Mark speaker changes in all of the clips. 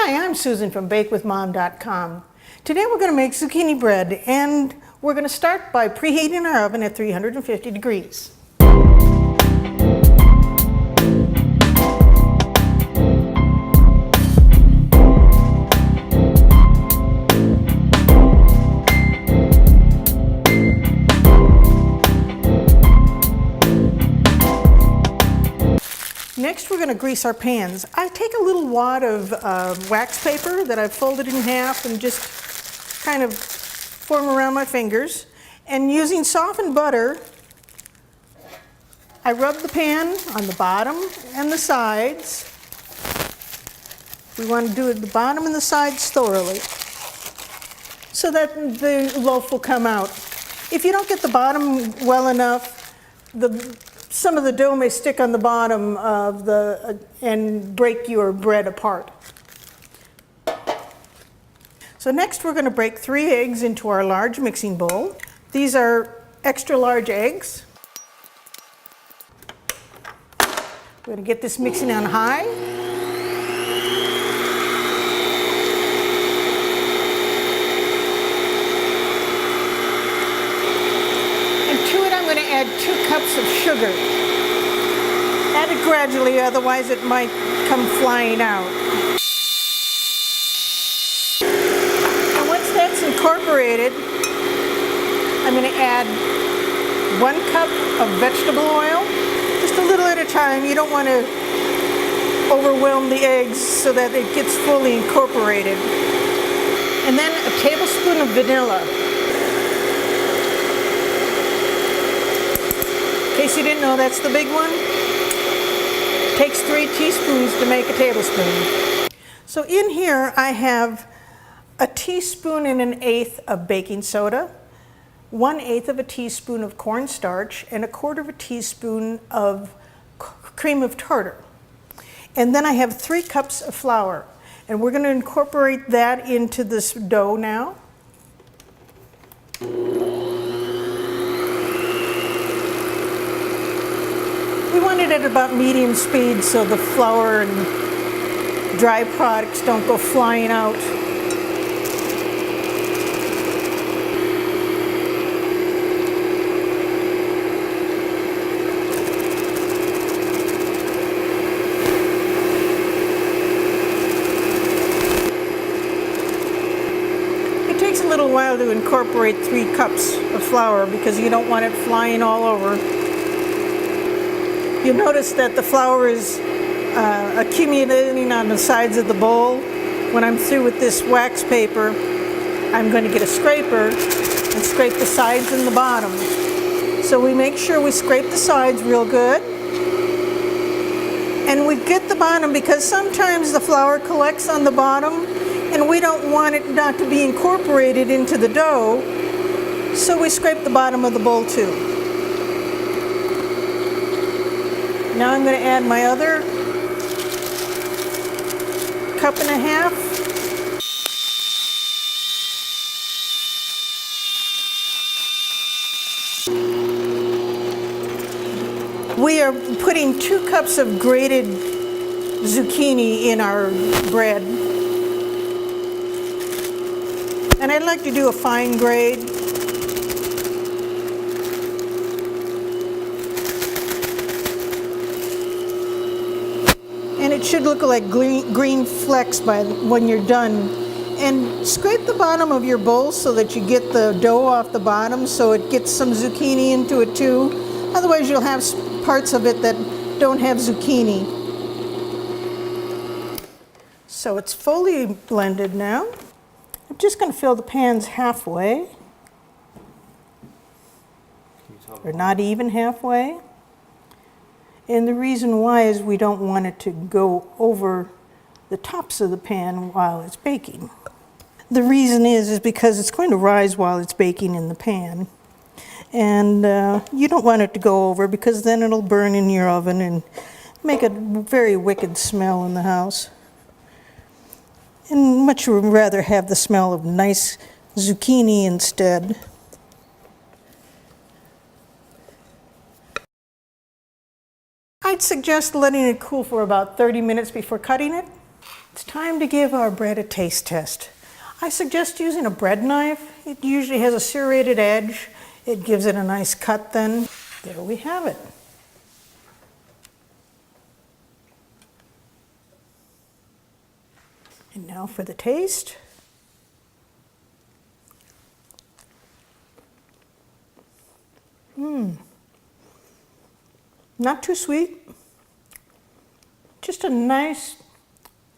Speaker 1: Hi, I'm Susan from BakeWithMom.com. Today we're going to make zucchini bread, and we're going to start by preheating our oven at 350 degrees. Next, we're going to grease our pans. I take a little wad of wax paper that I've folded in half and just kind of form around my fingers. And using softened butter, I rub the pan on the bottom and the sides. We want to do it the bottom and the sides thoroughly so that the loaf will come out. If you don't get the bottom well enough, some of the dough may stick on the bottom of and break your bread apart. So next we're going to break 3 eggs into our large mixing bowl. These are extra large eggs. We're going to get this mixing on high. I'm going to add 2 cups of sugar. Add it gradually, otherwise it might come flying out. And once that's incorporated, I'm going to add 1 cup of vegetable oil, just a little at a time. You don't want to overwhelm the eggs so that it gets fully incorporated. And then a tablespoon of vanilla. In case you didn't know, that's the big one. It takes 3 teaspoons to make a tablespoon. So in here I have a teaspoon and 1/8 of baking soda, 1/8 of a teaspoon of cornstarch, and 1/4 of a teaspoon of cream of tartar. And then I have 3 cups of flour. And we're going to incorporate that into this dough now. We want it at about medium speed so the flour and dry products don't go flying out. It takes a little while to incorporate 3 cups of flour because you don't want it flying all over. You'll notice that the flour is accumulating on the sides of the bowl. When I'm through with this wax paper, I'm going to get a scraper and scrape the sides and the bottom. So we make sure we scrape the sides real good. And we get the bottom because sometimes the flour collects on the bottom and we don't want it not to be incorporated into the dough. So we scrape the bottom of the bowl too. Now I'm going to add my other 1.5 cups. We are putting 2 cups of grated zucchini in our bread. And I'd like to do a fine grade. And it should look like green flecks when you're done. And scrape the bottom of your bowl so that you get the dough off the bottom so it gets some zucchini into it too. Otherwise you'll have parts of it that don't have zucchini. So it's fully blended now. I'm just going to fill the pans halfway. Or not even halfway. And the reason why is we don't want it to go over the tops of the pan while it's baking. The reason is because it's going to rise while it's baking in the pan. And you don't want it to go over because then it'll burn in your oven and make a very wicked smell in the house. And much rather have the smell of nice zucchini instead. I'd suggest letting it cool for about 30 minutes before cutting it. It's time to give our bread a taste test. I suggest using a bread knife. It usually has a serrated edge. It gives it a nice cut then. There we have it. And now for the taste. Not too sweet. Just a nice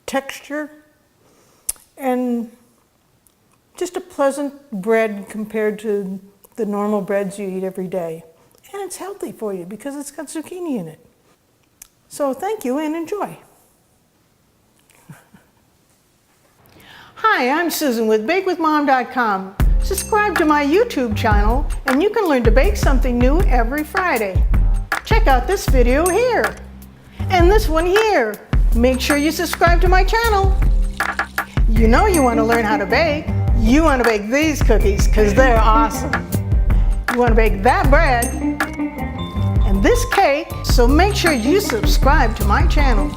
Speaker 1: texture and just a pleasant bread compared to the normal breads you eat every day. And it's healthy for you because it's got zucchini in it. So thank you and enjoy. Hi, I'm Susan with BakeWithMom.com. Subscribe to my YouTube channel and you can learn to bake something new every Friday. Check out this video here and this one here. Make sure you subscribe to my channel. You know you want to learn how to bake. You want to bake these cookies because they're awesome. You want to bake that bread and this cake, so make sure you subscribe to my channel.